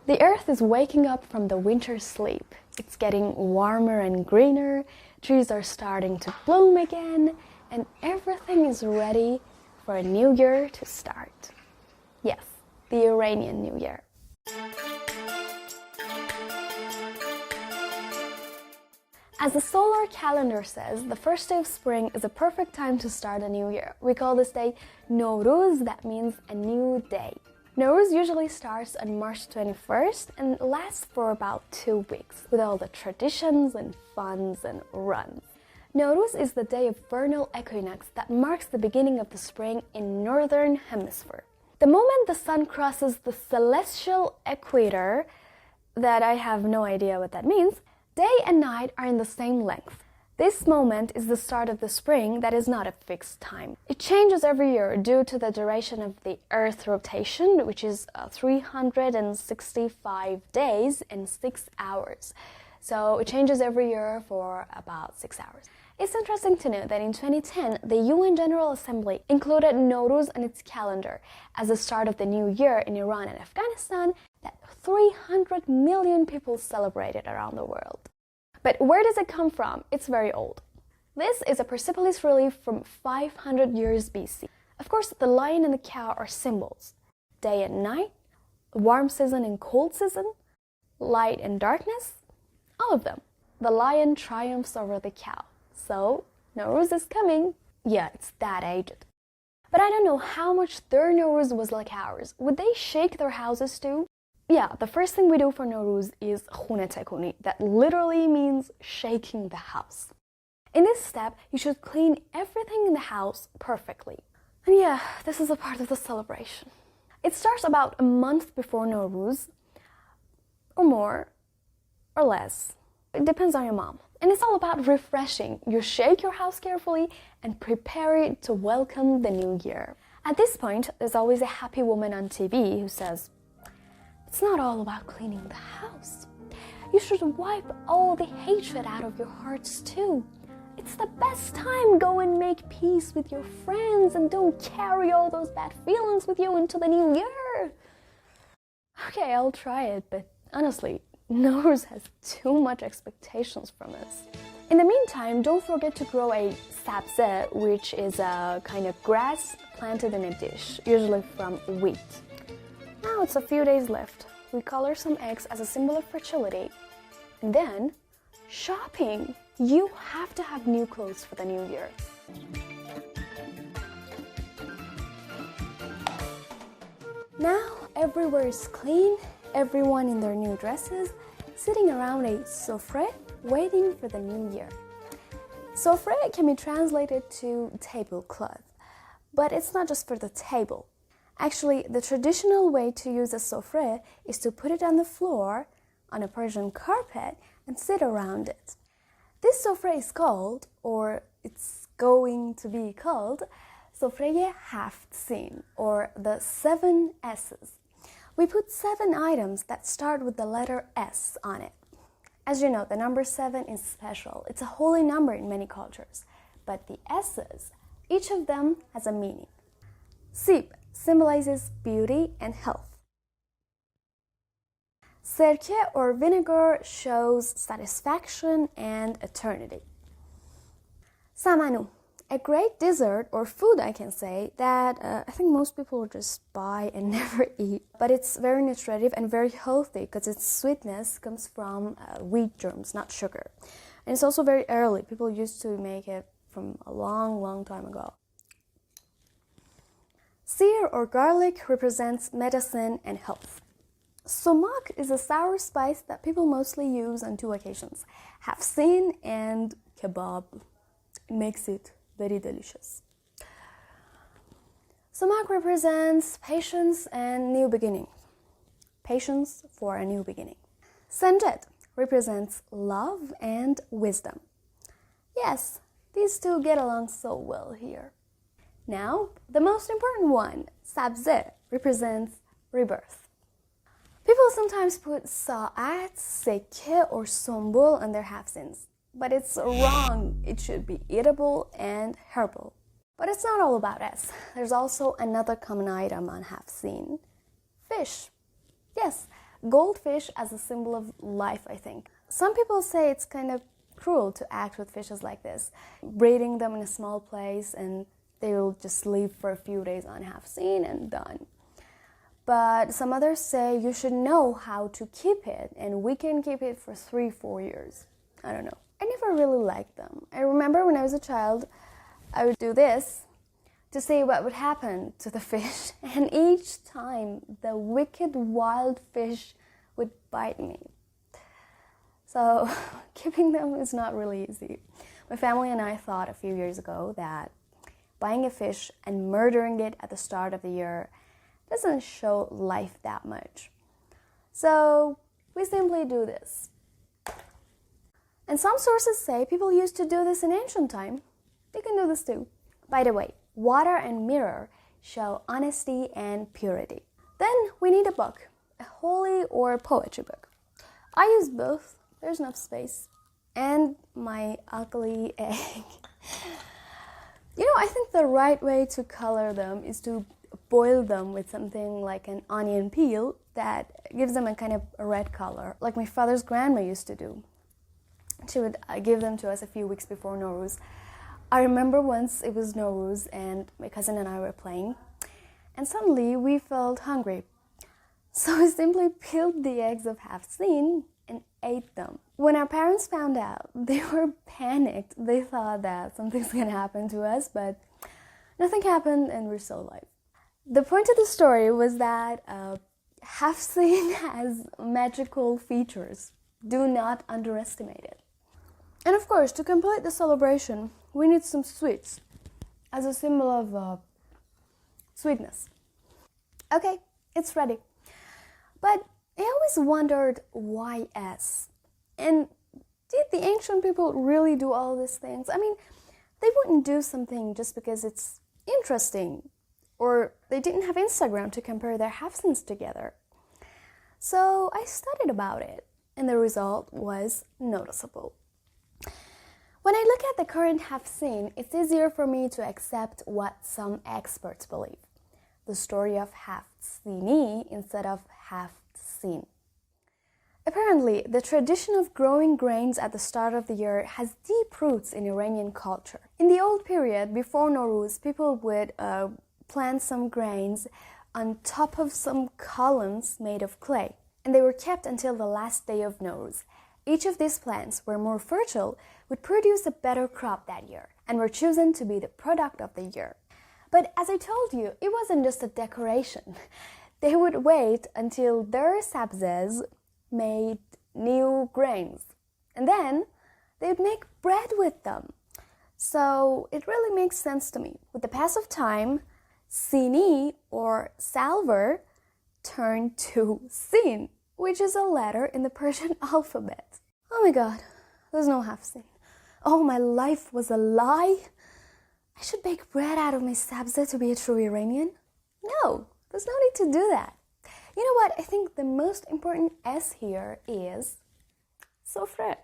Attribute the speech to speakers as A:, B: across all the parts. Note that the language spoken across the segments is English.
A: The earth is waking up from the winter sleep. It's getting warmer and greener, trees are starting to bloom again, and everything is ready for a new year to start. Yes, the Iranian New Year. As the solar calendar says, the first day of spring is a perfect time to start a new year. We call this day Nowruz, that means a new day. Nowruz usually starts on March 21st and lasts for about 2 weeks, with all the traditions and funs and runs. Nowruz is the day of vernal equinox that marks the beginning of the spring in northern hemisphere. The moment the sun crosses the celestial equator, that I have no idea what that means, day and night are in the same length. This moment is the start of the spring that is not a fixed time. It changes every year due to the duration of the Earth's rotation, which is 365 days and 6 hours. So it changes every year for about 6 hours. It's interesting to note that in 2010, the UN General Assembly included Nowruz on its calendar as the start of the new year in Iran and Afghanistan that 300 million people celebrated around the world. But where does it come from? It's very old. This is a Persepolis relief from 500 years BC. Of course, the lion and the cow are symbols. Day and night, warm season and cold season, light and darkness, all of them. The lion triumphs over the cow. So, Nowruz is coming. Yeah, it's that aged. But I don't know how much their Nowruz was like ours. Would they shake their houses too? Yeah, the first thing we do for Nowruz is khune tekuni, that literally means shaking the house. In this step, you should clean everything in the house perfectly. And yeah, this is a part of the celebration. It starts about a month before Nowruz, or more, or less. It depends on your mom. And it's all about refreshing. You shake your house carefully and prepare it to welcome the new year. At this point, there's always a happy woman on TV who says, "It's not all about cleaning the house. You should wipe all the hatred out of your hearts too. It's the best time. Go and make peace with your friends and don't carry all those bad feelings with you into the new year." Okay, I'll try it, but honestly, Nowruz has too much expectations from us. In the meantime, don't forget to grow a sabze, which is a kind of grass planted in a dish, usually from wheat. Now it's a few days left. We color some eggs as a symbol of fertility. And then, shopping! You have to have new clothes for the new year. Now everywhere is clean, everyone in their new dresses, sitting around a sofre, waiting for the new year. Sofre can be translated to tablecloth, but it's not just for the table. Actually, the traditional way to use a sofre is to put it on the floor, on a Persian carpet, and sit around it. This sofre is called, or it's going to be called, sofre haft sin, or the 7 S's. We put 7 items that start with the letter S on it. As you know, the number 7 is special. It's a holy number in many cultures. But the S's, each of them has a meaning. Sib symbolizes beauty and health. Serke or vinegar shows satisfaction and eternity. Samanu, a great dessert or food, I can say, that I think most people just buy and never eat. But it's very nutritive and very healthy because its sweetness comes from wheat germs, not sugar. And it's also very early. People used to make it from a long, long time ago. Sear or garlic represents medicine and health. Sumak is a sour spice that people mostly use on 2 occasions, hafsin and kebab. It makes it very delicious. Sumak represents patience and new beginning. Patience for a new beginning. Sanjet represents love and wisdom. Yes, these two get along so well here. Now, the most important one, sabze, represents rebirth. People sometimes put sa'at, seke, or sombul on their hafsins. But it's wrong. It should be eatable and herbal. But it's not all about us. There's also another common item on hafsin. Fish. Yes, goldfish as a symbol of life, I think. Some people say it's kind of cruel to act with fishes like this, breeding them in a small place and they will just leave for a few days on half seen and done. But some others say you should know how to keep it, and we can keep it for 3-4 years. I don't know. I never really liked them. I remember when I was a child, I would do this to see what would happen to the fish, and each time the wicked wild fish would bite me. So keeping them is not really easy. My family and I thought a few years ago that buying a fish and murdering it at the start of the year doesn't show life that much. So we simply do this. And some sources say people used to do this in ancient time. You can do this too. By the way, water and mirror show honesty and purity. Then we need a book, a holy or poetry book. I use both. There's enough space. And my ugly egg. I think the right way to color them is to boil them with something like an onion peel that gives them a kind of a red color, like my father's grandma used to do. She would give them to us a few weeks before Nowruz. I remember once it was Nowruz and my cousin and I were playing, and suddenly we felt hungry. So we simply peeled the eggs of half-seen and ate them. When our parents found out, they were panicked. They thought that something's gonna happen to us, but nothing happened and we're still alive. The point of the story was that half-seen has magical features. Do not underestimate it. And of course, to complete the celebration, we need some sweets as a symbol of sweetness. Okay, it's ready. But I always wondered why S? And did the ancient people really do all these things? I mean, they wouldn't do something just because it's interesting, or they didn't have Instagram to compare their half-seens together. So I studied about it, and the result was noticeable. When I look at the current half-seen, it's easier for me to accept what some experts believe. The story of half-seeni instead of half-seen. Apparently, the tradition of growing grains at the start of the year has deep roots in Iranian culture. In the old period, before Nowruz, people would plant some grains on top of some columns made of clay, and they were kept until the last day of Nowruz. Each of these plants were more fertile, would produce a better crop that year, and were chosen to be the product of the year. But as I told you, it wasn't just a decoration. They would wait until their sabzes made new grains, and then they would make bread with them. So it really makes sense to me. With the pass of time, Sini or salver turned to Sin, which is a letter in the Persian alphabet. Oh my god, there's no half-seen. Oh, my life was a lie? I should bake bread out of my sabza to be a true Iranian? No, there's no need to do that. You know what? I think the most important S here is sofra.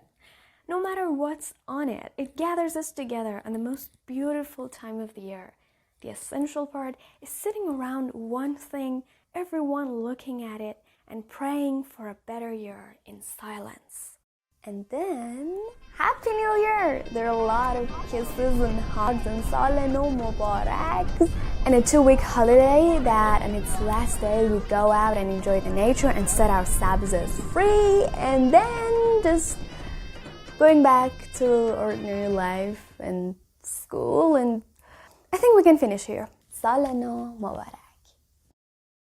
A: No matter what's on it, it gathers us together on the most beautiful time of the year. The essential part is sitting around one thing, everyone looking at it, and praying for a better year in silence. And then, Happy New Year! There are a lot of kisses and hugs and Sal No Mubarak. And a 2-week holiday that on its last day we go out and enjoy the nature and set our sabzas free, and then just going back to ordinary life and school, and I think we can finish here. Sal No Mubarak.